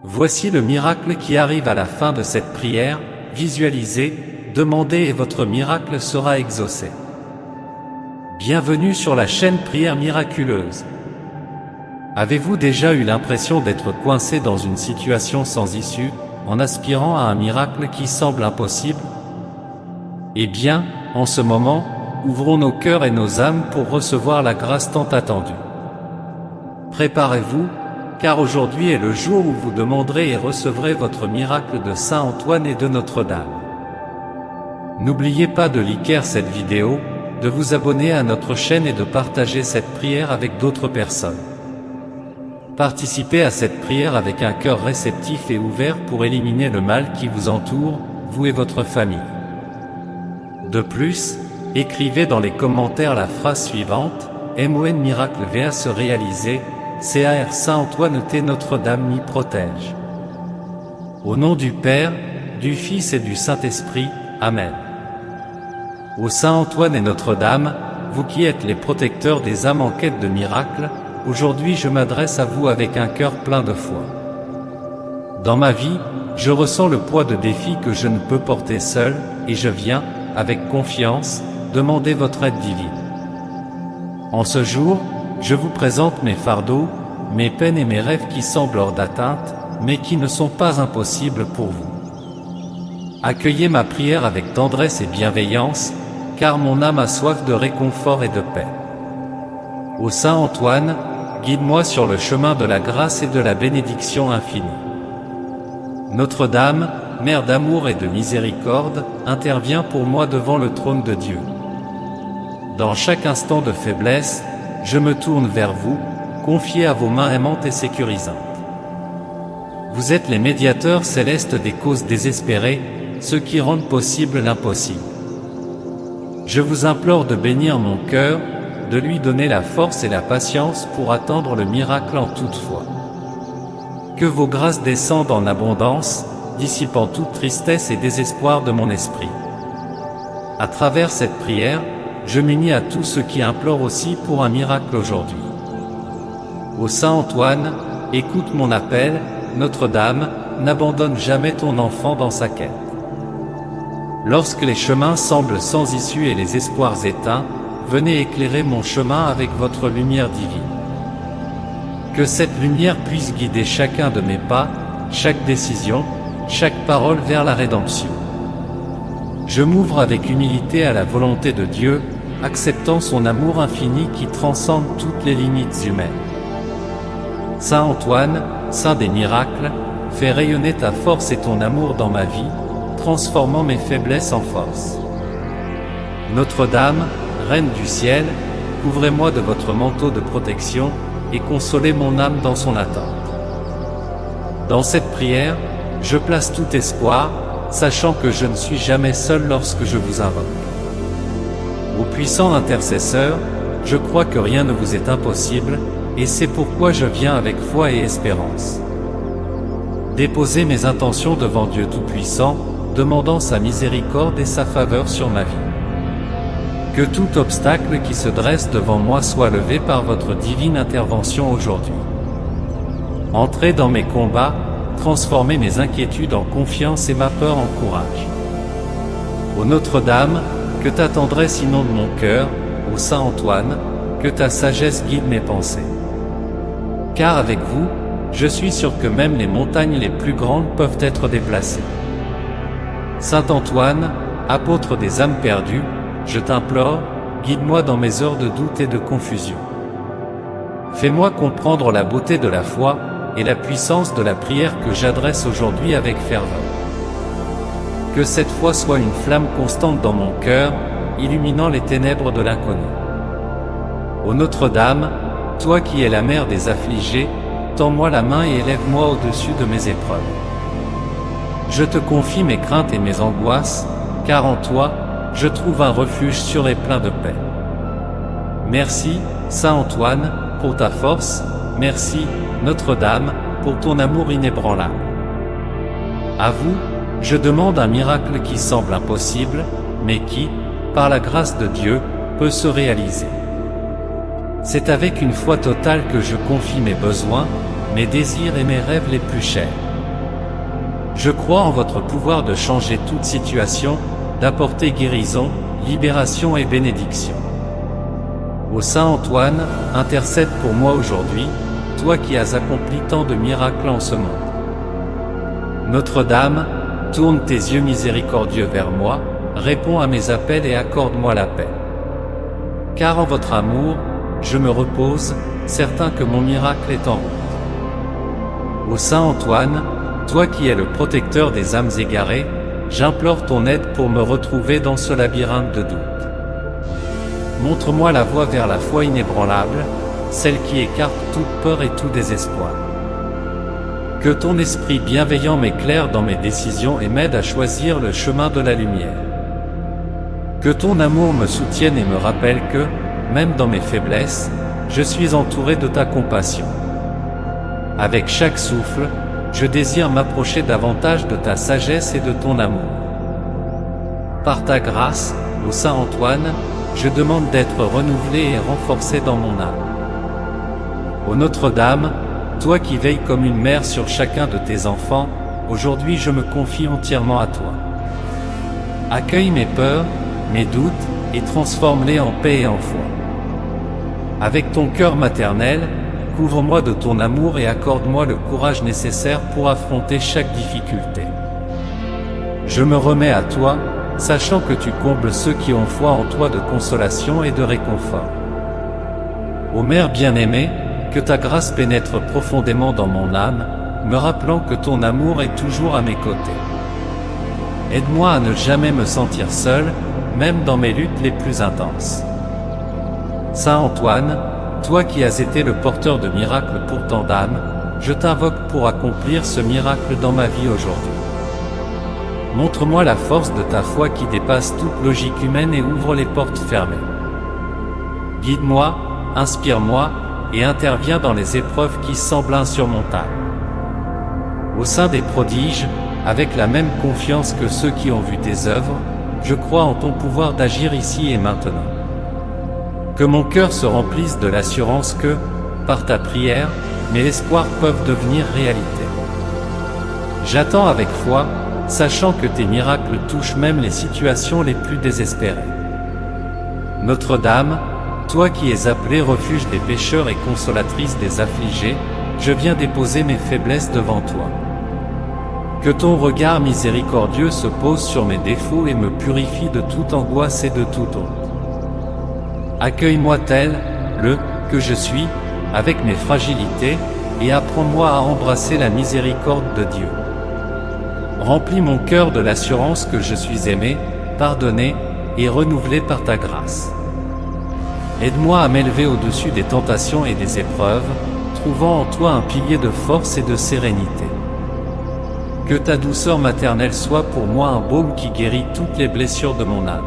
Voici le miracle qui arrive à la fin de cette prière. Visualisez, demandez et votre miracle sera exaucé. Bienvenue sur la chaîne Prière Miraculeuse. Avez-vous déjà eu l'impression d'être coincé dans une situation sans issue, en aspirant à un miracle qui semble impossible? Eh bien, en ce moment, ouvrons nos cœurs et nos âmes pour recevoir la grâce tant attendue. Préparez-vous, car aujourd'hui est le jour où vous demanderez et recevrez votre miracle de Saint Antoine et de Notre-Dame. N'oubliez pas de liker cette vidéo, de vous abonner à notre chaîne et de partager cette prière avec d'autres personnes. Participez à cette prière avec un cœur réceptif et ouvert pour éliminer le mal qui vous entoure, vous et votre famille. De plus, écrivez dans les commentaires la phrase suivante: MON miracle va se réaliser, CAR Saint Antoine T Notre-Dame m'y protège. Au nom du Père, du Fils et du Saint-Esprit, Amen. Ô Saint Antoine et Notre-Dame, vous qui êtes les protecteurs des âmes en quête de miracles, aujourd'hui je m'adresse à vous avec un cœur plein de foi. Dans ma vie, je ressens le poids de défis que je ne peux porter seul, et je viens, avec confiance, demander votre aide divine. En ce jour, je vous présente mes fardeaux, mes peines et mes rêves qui semblent hors d'atteinte, mais qui ne sont pas impossibles pour vous. Accueillez ma prière avec tendresse et bienveillance, car mon âme a soif de réconfort et de paix. Ô Saint Antoine, guide-moi sur le chemin de la grâce et de la bénédiction infinie. Notre-Dame, Mère d'amour et de miséricorde, intervient pour moi devant le trône de Dieu. Dans chaque instant de faiblesse, je me tourne vers vous, confié à vos mains aimantes et sécurisantes. Vous êtes les médiateurs célestes des causes désespérées, ceux qui rendent possible l'impossible. Je vous implore de bénir mon cœur, de lui donner la force et la patience pour attendre le miracle en toute foi. Que vos grâces descendent en abondance, dissipant toute tristesse et désespoir de mon esprit. À travers cette prière, je m'unis à tous ceux qui implorent aussi pour un miracle aujourd'hui. Ô Saint Antoine, écoute mon appel, Notre-Dame, n'abandonne jamais ton enfant dans sa quête. Lorsque les chemins semblent sans issue et les espoirs éteints, venez éclairer mon chemin avec votre lumière divine. Que cette lumière puisse guider chacun de mes pas, chaque décision, chaque parole vers la rédemption. Je m'ouvre avec humilité à la volonté de Dieu, acceptant son amour infini qui transcende toutes les limites humaines. Saint Antoine, Saint des miracles, fais rayonner ta force et ton amour dans ma vie, transformant mes faiblesses en force. Notre-Dame, Reine du ciel, couvrez-moi de votre manteau de protection, et consolez mon âme dans son attente. Dans cette prière, je place tout espoir, sachant que je ne suis jamais seul lorsque je vous invoque. Ô puissant intercesseur, je crois que rien ne vous est impossible, et c'est pourquoi je viens avec foi et espérance. Déposez mes intentions devant Dieu Tout-Puissant, demandant sa miséricorde et sa faveur sur ma vie. Que tout obstacle qui se dresse devant moi soit levé par votre divine intervention aujourd'hui. Entrez dans mes combats, transformez mes inquiétudes en confiance et ma peur en courage. Ô Notre-Dame, que ta tendresse inonde mon cœur, ô Saint Antoine, que ta sagesse guide mes pensées. Car avec vous, je suis sûr que même les montagnes les plus grandes peuvent être déplacées. Saint Antoine, apôtre des âmes perdues, je t'implore, guide-moi dans mes heures de doute et de confusion. Fais-moi comprendre la beauté de la foi, et la puissance de la prière que j'adresse aujourd'hui avec ferveur. Que cette foi soit une flamme constante dans mon cœur, illuminant les ténèbres de l'inconnu. Ô Notre-Dame, toi qui es la mère des affligés, tends-moi la main et élève-moi au-dessus de mes épreuves. Je te confie mes craintes et mes angoisses, car en toi, je trouve un refuge sûr et plein de paix. Merci, Saint Antoine, pour ta force, merci, Notre-Dame, pour ton amour inébranlable. À vous, je demande un miracle qui semble impossible, mais qui, par la grâce de Dieu, peut se réaliser. C'est avec une foi totale que je confie mes besoins, mes désirs et mes rêves les plus chers. Je crois en votre pouvoir de changer toute situation, d'apporter guérison, libération et bénédiction. Ô Saint Antoine, intercède pour moi aujourd'hui, toi qui as accompli tant de miracles en ce monde. Notre-Dame, tourne tes yeux miséricordieux vers moi, réponds à mes appels et accorde-moi la paix. Car en votre amour, je me repose, certain que mon miracle est en route. Ô Saint Antoine, toi qui es le protecteur des âmes égarées, j'implore ton aide pour me retrouver dans ce labyrinthe de doute. Montre-moi la voie vers la foi inébranlable, celle qui écarte toute peur et tout désespoir. Que ton esprit bienveillant m'éclaire dans mes décisions et m'aide à choisir le chemin de la lumière. Que ton amour me soutienne et me rappelle que, même dans mes faiblesses, je suis entouré de ta compassion. Avec chaque souffle, je désire m'approcher davantage de ta sagesse et de ton amour. Par ta grâce, ô Saint Antoine, je demande d'être renouvelé et renforcé dans mon âme. Ô Notre-Dame, toi qui veilles comme une mère sur chacun de tes enfants, aujourd'hui je me confie entièrement à toi. Accueille mes peurs, mes doutes, et transforme-les en paix et en foi. Avec ton cœur maternel, couvre-moi de ton amour et accorde-moi le courage nécessaire pour affronter chaque difficulté. Je me remets à toi, sachant que tu combles ceux qui ont foi en toi de consolation et de réconfort. Ô Mère bien-aimée, que ta grâce pénètre profondément dans mon âme, me rappelant que ton amour est toujours à mes côtés. Aide-moi à ne jamais me sentir seul, même dans mes luttes les plus intenses. Saint Antoine, toi qui as été le porteur de miracles pour tant d'âmes, je t'invoque pour accomplir ce miracle dans ma vie aujourd'hui. Montre-moi la force de ta foi qui dépasse toute logique humaine et ouvre les portes fermées. Guide-moi, inspire-moi, et interviens dans les épreuves qui semblent insurmontables. Au sein des prodiges, avec la même confiance que ceux qui ont vu tes œuvres, je crois en ton pouvoir d'agir ici et maintenant. Que mon cœur se remplisse de l'assurance que, par ta prière, mes espoirs peuvent devenir réalité. J'attends avec foi, sachant que tes miracles touchent même les situations les plus désespérées. Notre-Dame, toi qui es appelée refuge des pécheurs et consolatrice des affligés, je viens déposer mes faiblesses devant toi. Que ton regard miséricordieux se pose sur mes défauts et me purifie de toute angoisse et de toute honte. Accueille-moi tel, que je suis, avec mes fragilités, et apprends-moi à embrasser la miséricorde de Dieu. Remplis mon cœur de l'assurance que je suis aimé, pardonné, et renouvelé par ta grâce. Aide-moi à m'élever au-dessus des tentations et des épreuves, trouvant en toi un pilier de force et de sérénité. Que ta douceur maternelle soit pour moi un baume qui guérit toutes les blessures de mon âme.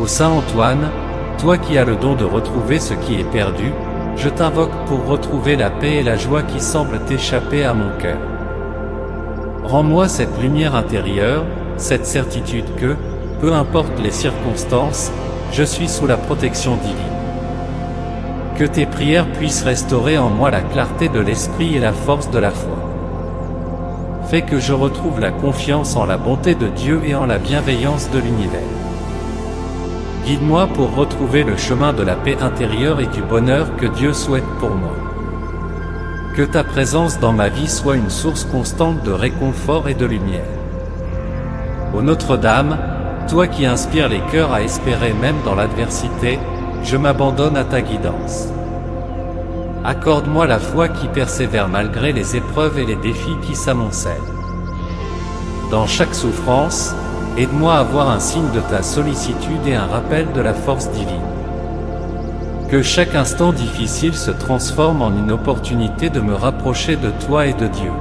Ô Saint Antoine, toi qui as le don de retrouver ce qui est perdu, je t'invoque pour retrouver la paix et la joie qui semblent échapper à mon cœur. Rends-moi cette lumière intérieure, cette certitude que, peu importe les circonstances, je suis sous la protection divine. Que tes prières puissent restaurer en moi la clarté de l'esprit et la force de la foi. Fais que je retrouve la confiance en la bonté de Dieu et en la bienveillance de l'univers. Guide-moi pour retrouver le chemin de la paix intérieure et du bonheur que Dieu souhaite pour moi. Que ta présence dans ma vie soit une source constante de réconfort et de lumière. Ô Notre-Dame, toi qui inspires les cœurs à espérer même dans l'adversité, je m'abandonne à ta guidance. Accorde-moi la foi qui persévère malgré les épreuves et les défis qui s'amoncellent. Dans chaque souffrance, aide-moi à voir un signe de ta sollicitude et un rappel de la force divine. Que chaque instant difficile se transforme en une opportunité de me rapprocher de toi et de Dieu.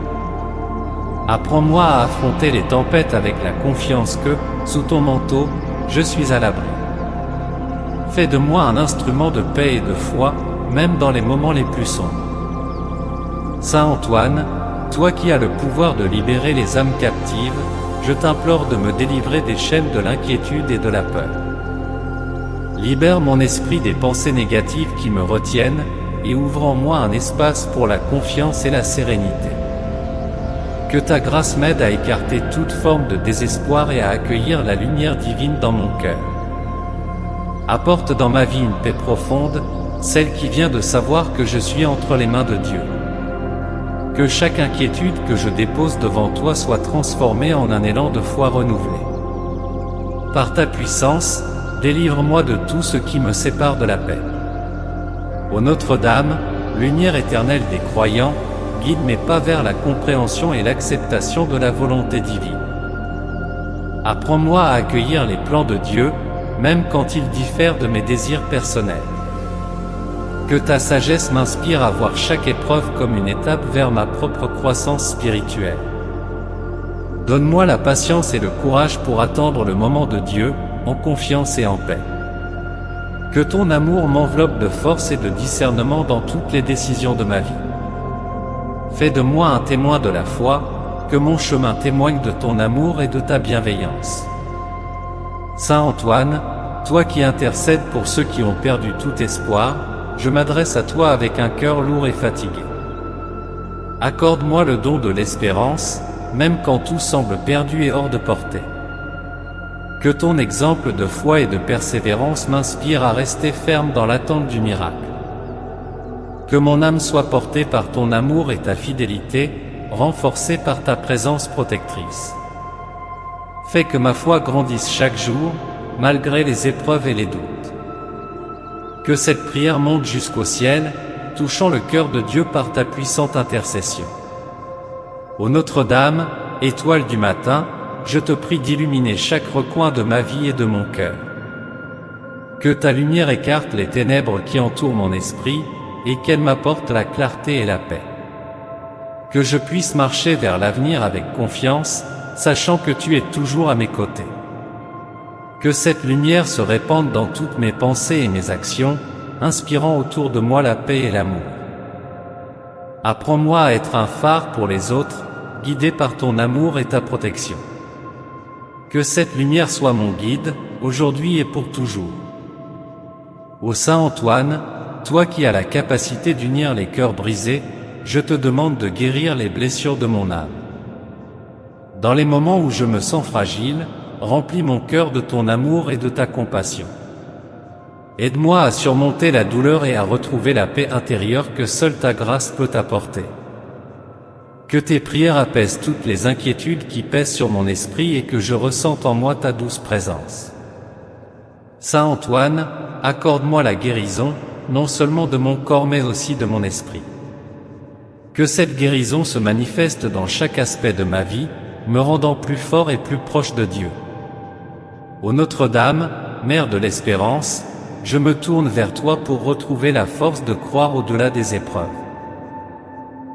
Apprends-moi à affronter les tempêtes avec la confiance que, sous ton manteau, je suis à l'abri. Fais de moi un instrument de paix et de foi, même dans les moments les plus sombres. Saint Antoine, toi qui as le pouvoir de libérer les âmes captives, je t'implore de me délivrer des chaînes de l'inquiétude et de la peur. Libère mon esprit des pensées négatives qui me retiennent, et ouvre en moi un espace pour la confiance et la sérénité. Que ta grâce m'aide à écarter toute forme de désespoir et à accueillir la lumière divine dans mon cœur. Apporte dans ma vie une paix profonde, celle qui vient de savoir que je suis entre les mains de Dieu. Que chaque inquiétude que je dépose devant toi soit transformée en un élan de foi renouvelé. Par ta puissance, délivre-moi de tout ce qui me sépare de la paix. Ô Notre-Dame, lumière éternelle des croyants, guide mes pas vers la compréhension et l'acceptation de la volonté divine. Apprends-moi à accueillir les plans de Dieu, même quand ils diffèrent de mes désirs personnels. Que ta sagesse m'inspire à voir chaque épreuve comme une étape vers ma propre croissance spirituelle. Donne-moi la patience et le courage pour attendre le moment de Dieu, en confiance et en paix. Que ton amour m'enveloppe de force et de discernement dans toutes les décisions de ma vie. Fais de moi un témoin de la foi, que mon chemin témoigne de ton amour et de ta bienveillance. Saint Antoine, toi qui intercèdes pour ceux qui ont perdu tout espoir, je m'adresse à toi avec un cœur lourd et fatigué. Accorde-moi le don de l'espérance, même quand tout semble perdu et hors de portée. Que ton exemple de foi et de persévérance m'inspire à rester ferme dans l'attente du miracle. Que mon âme soit portée par ton amour et ta fidélité, renforcée par ta présence protectrice. Fais que ma foi grandisse chaque jour, malgré les épreuves et les doutes. Que cette prière monte jusqu'au ciel, touchant le cœur de Dieu par ta puissante intercession. Ô Notre-Dame, étoile du matin, je te prie d'illuminer chaque recoin de ma vie et de mon cœur. Que ta lumière écarte les ténèbres qui entourent mon esprit, et qu'elle m'apporte la clarté et la paix. Que je puisse marcher vers l'avenir avec confiance, sachant que tu es toujours à mes côtés. Que cette lumière se répande dans toutes mes pensées et mes actions, inspirant autour de moi la paix et l'amour. Apprends-moi à être un phare pour les autres, guidé par ton amour et ta protection. Que cette lumière soit mon guide, aujourd'hui et pour toujours. Ô Saint Antoine, toi qui as la capacité d'unir les cœurs brisés, je te demande de guérir les blessures de mon âme. Dans les moments où je me sens fragile, remplis mon cœur de ton amour et de ta compassion. Aide-moi à surmonter la douleur et à retrouver la paix intérieure que seule ta grâce peut apporter. Que tes prières apaisent toutes les inquiétudes qui pèsent sur mon esprit et que je ressente en moi ta douce présence. Saint Antoine, accorde-moi la guérison, non seulement de mon corps mais aussi de mon esprit. Que cette guérison se manifeste dans chaque aspect de ma vie, me rendant plus fort et plus proche de Dieu. Ô Notre-Dame, Mère de l'Espérance, je me tourne vers toi pour retrouver la force de croire au-delà des épreuves.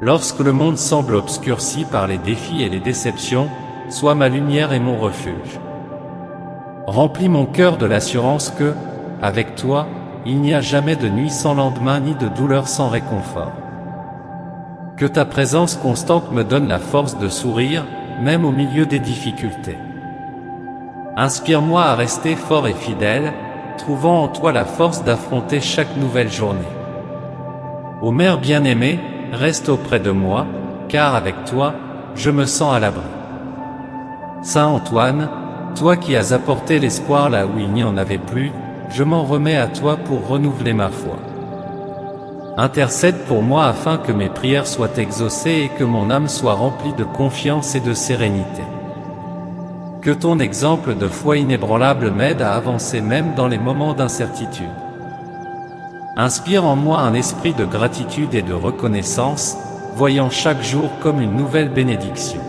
Lorsque le monde semble obscurci par les défis et les déceptions, sois ma lumière et mon refuge. Remplis mon cœur de l'assurance que, avec toi, il n'y a jamais de nuit sans lendemain ni de douleur sans réconfort. Que ta présence constante me donne la force de sourire, même au milieu des difficultés. Inspire-moi à rester fort et fidèle, trouvant en toi la force d'affronter chaque nouvelle journée. Ô Mère bien-aimée, reste auprès de moi, car avec toi, je me sens à l'abri. Saint Antoine, toi qui as apporté l'espoir là où il n'y en avait plus, je m'en remets à toi pour renouveler ma foi. Intercède pour moi afin que mes prières soient exaucées et que mon âme soit remplie de confiance et de sérénité. Que ton exemple de foi inébranlable m'aide à avancer même dans les moments d'incertitude. Inspire en moi un esprit de gratitude et de reconnaissance, voyant chaque jour comme une nouvelle bénédiction.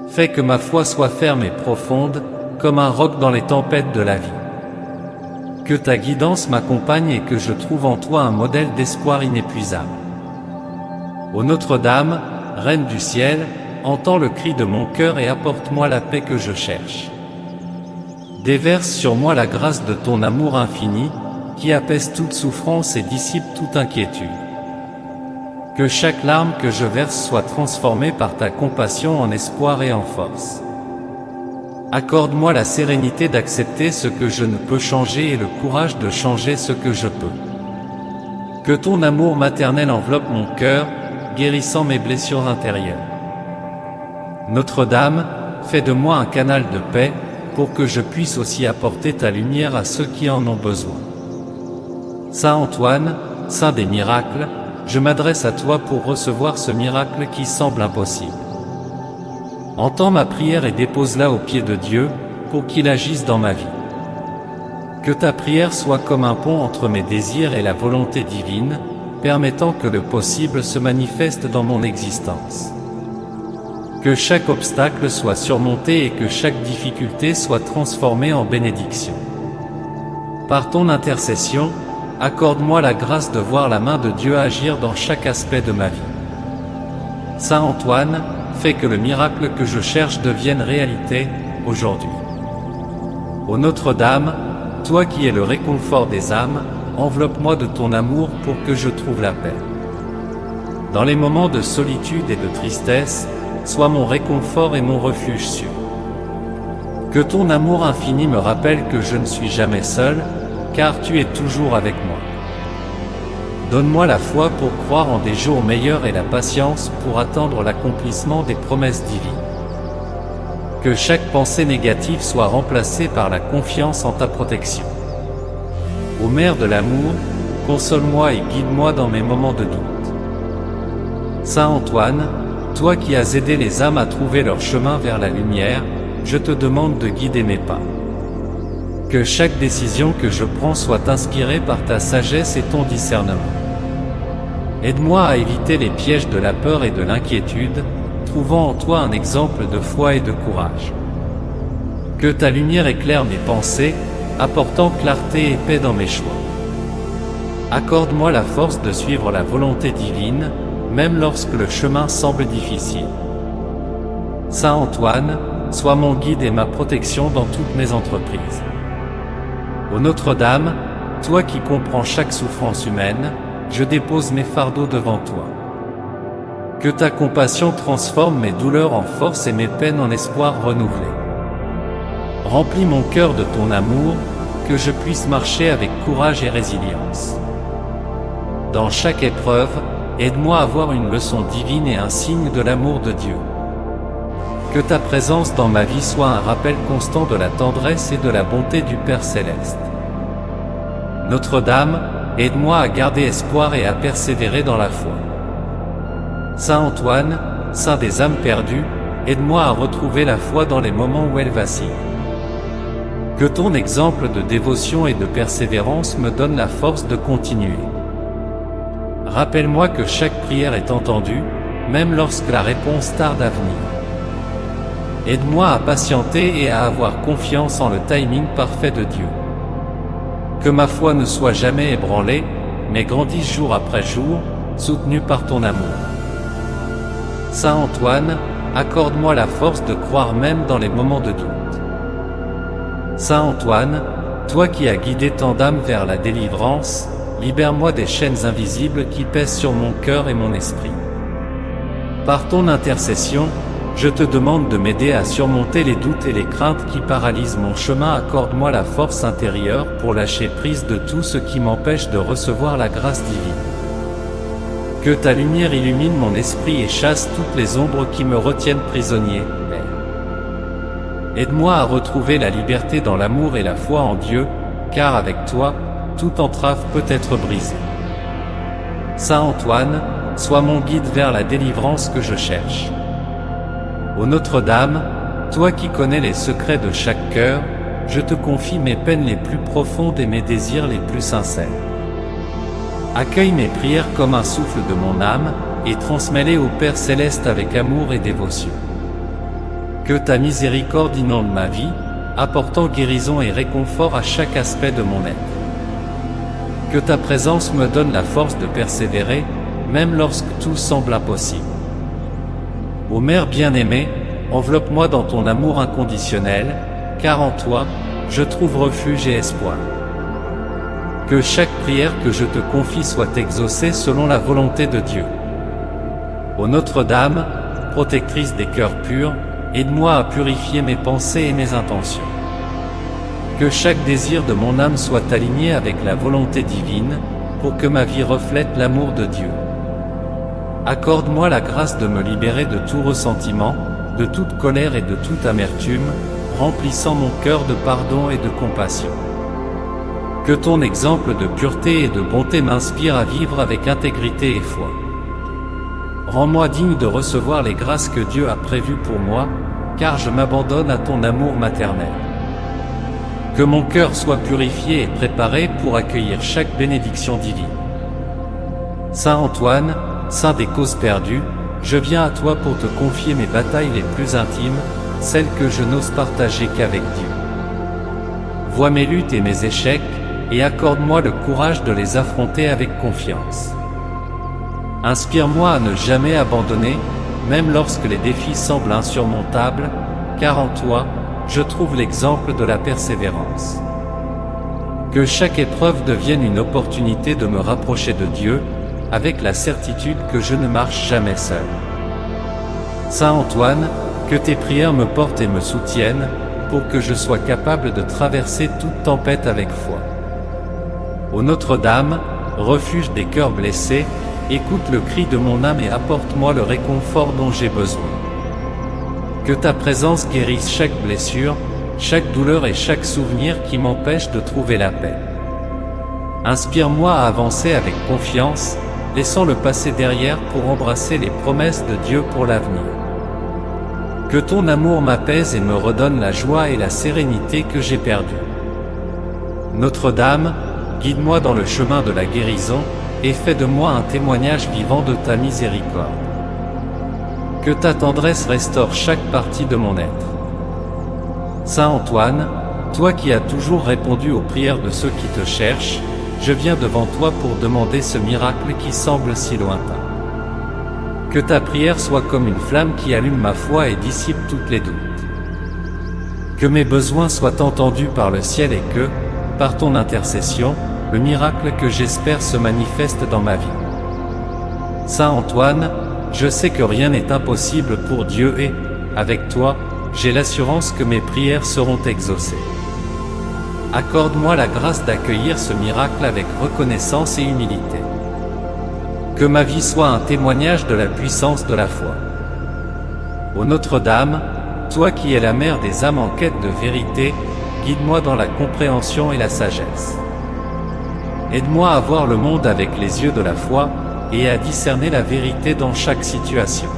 Fais que ma foi soit ferme et profonde, comme un roc dans les tempêtes de la vie. Que ta guidance m'accompagne et que je trouve en toi un modèle d'espoir inépuisable. Ô Notre-Dame, Reine du ciel, entends le cri de mon cœur et apporte-moi la paix que je cherche. Déverse sur moi la grâce de ton amour infini, qui apaise toute souffrance et dissipe toute inquiétude. Que chaque larme que je verse soit transformée par ta compassion en espoir et en force. Accorde-moi la sérénité d'accepter ce que je ne peux changer et le courage de changer ce que je peux. Que ton amour maternel enveloppe mon cœur, guérissant mes blessures intérieures. Notre-Dame, fais de moi un canal de paix, pour que je puisse aussi apporter ta lumière à ceux qui en ont besoin. Saint Antoine, saint des miracles, je m'adresse à toi pour recevoir ce miracle qui semble impossible. Entends ma prière et dépose-la aux pieds de Dieu, pour qu'il agisse dans ma vie. Que ta prière soit comme un pont entre mes désirs et la volonté divine, permettant que le possible se manifeste dans mon existence. Que chaque obstacle soit surmonté et que chaque difficulté soit transformée en bénédiction. Par ton intercession, accorde-moi la grâce de voir la main de Dieu agir dans chaque aspect de ma vie. Saint Antoine, fais que le miracle que je cherche devienne réalité, aujourd'hui. Ô Notre-Dame, toi qui es le réconfort des âmes, enveloppe-moi de ton amour pour que je trouve la paix. Dans les moments de solitude et de tristesse, sois mon réconfort et mon refuge sûr. Que ton amour infini me rappelle que je ne suis jamais seul, car tu es toujours avec moi. Donne-moi la foi pour croire en des jours meilleurs et la patience pour attendre l'accomplissement des promesses divines. Que chaque pensée négative soit remplacée par la confiance en ta protection. Ô Mère de l'amour, console-moi et guide-moi dans mes moments de doute. Saint Antoine, toi qui as aidé les âmes à trouver leur chemin vers la lumière, je te demande de guider mes pas. Que chaque décision que je prends soit inspirée par ta sagesse et ton discernement. Aide-moi à éviter les pièges de la peur et de l'inquiétude, trouvant en toi un exemple de foi et de courage. Que ta lumière éclaire mes pensées, apportant clarté et paix dans mes choix. Accorde-moi la force de suivre la volonté divine, même lorsque le chemin semble difficile. Saint Antoine, sois mon guide et ma protection dans toutes mes entreprises. Ô Notre-Dame, toi qui comprends chaque souffrance humaine, je dépose mes fardeaux devant toi. Que ta compassion transforme mes douleurs en force et mes peines en espoir renouvelé. Remplis mon cœur de ton amour, que je puisse marcher avec courage et résilience. Dans chaque épreuve, aide-moi à voir une leçon divine et un signe de l'amour de Dieu. Que ta présence dans ma vie soit un rappel constant de la tendresse et de la bonté du Père Céleste. Notre-Dame, aide-moi à garder espoir et à persévérer dans la foi. Saint Antoine, saint des âmes perdues, aide-moi à retrouver la foi dans les moments où elle vacille. Que ton exemple de dévotion et de persévérance me donne la force de continuer. Rappelle-moi que chaque prière est entendue, même lorsque la réponse tarde à venir. Aide-moi à patienter et à avoir confiance en le timing parfait de Dieu. Que ma foi ne soit jamais ébranlée, mais grandisse jour après jour, soutenue par ton amour. Saint Antoine, accorde-moi la force de croire même dans les moments de doute. Saint Antoine, toi qui as guidé tant d'âmes vers la délivrance, libère-moi des chaînes invisibles qui pèsent sur mon cœur et mon esprit. Par ton intercession, je te demande de m'aider à surmonter les doutes et les craintes qui paralysent mon chemin. Accorde-moi la force intérieure pour lâcher prise de tout ce qui m'empêche de recevoir la grâce divine. Que ta lumière illumine mon esprit et chasse toutes les ombres qui me retiennent prisonnier. Aide-moi à retrouver la liberté dans l'amour et la foi en Dieu, car avec toi, toute entrave peut être brisée. Saint Antoine, sois mon guide vers la délivrance que je cherche. Ô Notre-Dame, toi qui connais les secrets de chaque cœur, je te confie mes peines les plus profondes et mes désirs les plus sincères. Accueille mes prières comme un souffle de mon âme, et transmets-les au Père Céleste avec amour et dévotion. Que ta miséricorde inonde ma vie, apportant guérison et réconfort à chaque aspect de mon être. Que ta présence me donne la force de persévérer, même lorsque tout semble impossible. Ô Mère bien-aimée, enveloppe-moi dans ton amour inconditionnel, car en toi, je trouve refuge et espoir. Que chaque prière que je te confie soit exaucée selon la volonté de Dieu. Ô Notre-Dame, protectrice des cœurs purs, aide-moi à purifier mes pensées et mes intentions. Que chaque désir de mon âme soit aligné avec la volonté divine, pour que ma vie reflète l'amour de Dieu. Accorde-moi la grâce de me libérer de tout ressentiment, de toute colère et de toute amertume, remplissant mon cœur de pardon et de compassion. Que ton exemple de pureté et de bonté m'inspire à vivre avec intégrité et foi. Rends-moi digne de recevoir les grâces que Dieu a prévues pour moi, car je m'abandonne à ton amour maternel. Que mon cœur soit purifié et préparé pour accueillir chaque bénédiction divine. Saint Antoine, saint des causes perdues, je viens à toi pour te confier mes batailles les plus intimes, celles que je n'ose partager qu'avec Dieu. Vois mes luttes et mes échecs, et accorde-moi le courage de les affronter avec confiance. Inspire-moi à ne jamais abandonner, même lorsque les défis semblent insurmontables, car en toi, je trouve l'exemple de la persévérance. Que chaque épreuve devienne une opportunité de me rapprocher de Dieu, avec la certitude que je ne marche jamais seul. Saint Antoine, que tes prières me portent et me soutiennent, pour que je sois capable de traverser toute tempête avec foi. Ô Notre-Dame, refuge des cœurs blessés, écoute le cri de mon âme et apporte-moi le réconfort dont j'ai besoin. Que ta présence guérisse chaque blessure, chaque douleur et chaque souvenir qui m'empêche de trouver la paix. Inspire-moi à avancer avec confiance, laissant le passé derrière pour embrasser les promesses de Dieu pour l'avenir. Que ton amour m'apaise et me redonne la joie et la sérénité que j'ai perdue. Notre-Dame, guide-moi dans le chemin de la guérison, et fais de moi un témoignage vivant de ta miséricorde. Que ta tendresse restaure chaque partie de mon être. Saint Antoine, toi qui as toujours répondu aux prières de ceux qui te cherchent, je viens devant toi pour demander ce miracle qui semble si lointain. Que ta prière soit comme une flamme qui allume ma foi et dissipe toutes les doutes. Que mes besoins soient entendus par le ciel et que, par ton intercession, le miracle que j'espère se manifeste dans ma vie. Saint Antoine, je sais que rien n'est impossible pour Dieu et, avec toi, j'ai l'assurance que mes prières seront exaucées. Accorde-moi la grâce d'accueillir ce miracle avec reconnaissance et humilité. Que ma vie soit un témoignage de la puissance de la foi. Ô Notre-Dame, toi qui es la mère des âmes en quête de vérité, guide-moi dans la compréhension et la sagesse. Aide-moi à voir le monde avec les yeux de la foi, et à discerner la vérité dans chaque situation.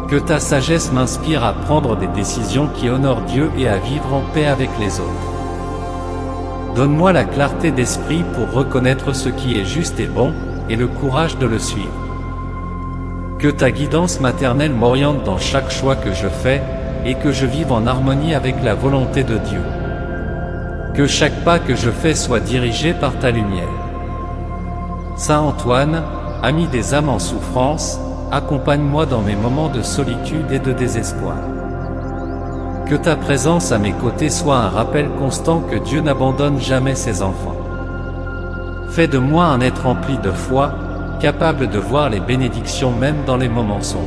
Que ta sagesse m'inspire à prendre des décisions qui honorent Dieu et à vivre en paix avec les autres. Donne-moi la clarté d'esprit pour reconnaître ce qui est juste et bon, et le courage de le suivre. Que ta guidance maternelle m'oriente dans chaque choix que je fais, et que je vive en harmonie avec la volonté de Dieu. Que chaque pas que je fais soit dirigé par ta lumière. Saint Antoine, ami des âmes en souffrance, accompagne-moi dans mes moments de solitude et de désespoir. Que ta présence à mes côtés soit un rappel constant que Dieu n'abandonne jamais ses enfants. Fais de moi un être rempli de foi, capable de voir les bénédictions même dans les moments sombres.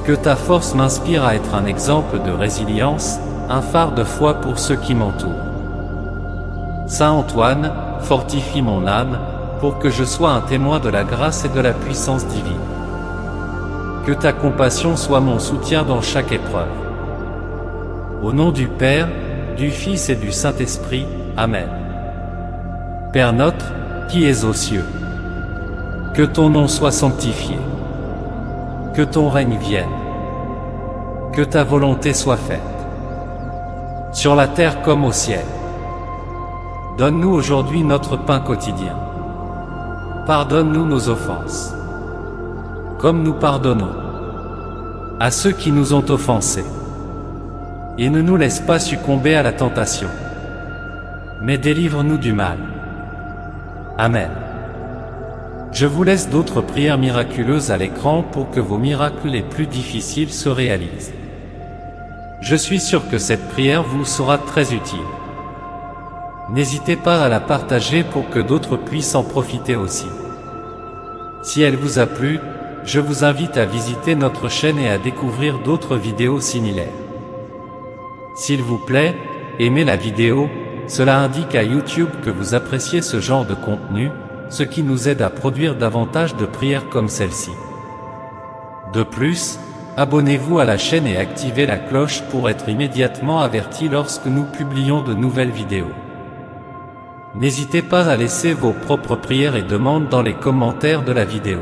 Que ta force m'inspire à être un exemple de résilience, un phare de foi pour ceux qui m'entourent. Saint Antoine, fortifie mon âme, pour que je sois un témoin de la grâce et de la puissance divine. Que ta compassion soit mon soutien dans chaque épreuve. Au nom du Père, du Fils et du Saint-Esprit, Amen. Père notre, qui es aux cieux, que ton nom soit sanctifié, que ton règne vienne, que ta volonté soit faite, sur la terre comme au ciel. Donne-nous aujourd'hui notre pain quotidien. Pardonne-nous nos offenses, comme nous pardonnons à ceux qui nous ont offensés. Et ne nous laisse pas succomber à la tentation, mais délivre-nous du mal. Amen. Je vous laisse d'autres prières miraculeuses à l'écran pour que vos miracles les plus difficiles se réalisent. Je suis sûr que cette prière vous sera très utile. N'hésitez pas à la partager pour que d'autres puissent en profiter aussi. Si elle vous a plu, je vous invite à visiter notre chaîne et à découvrir d'autres vidéos similaires. S'il vous plaît, aimez la vidéo, cela indique à YouTube que vous appréciez ce genre de contenu, ce qui nous aide à produire davantage de prières comme celle-ci. De plus, abonnez-vous à la chaîne et activez la cloche pour être immédiatement averti lorsque nous publions de nouvelles vidéos. N'hésitez pas à laisser vos propres prières et demandes dans les commentaires de la vidéo.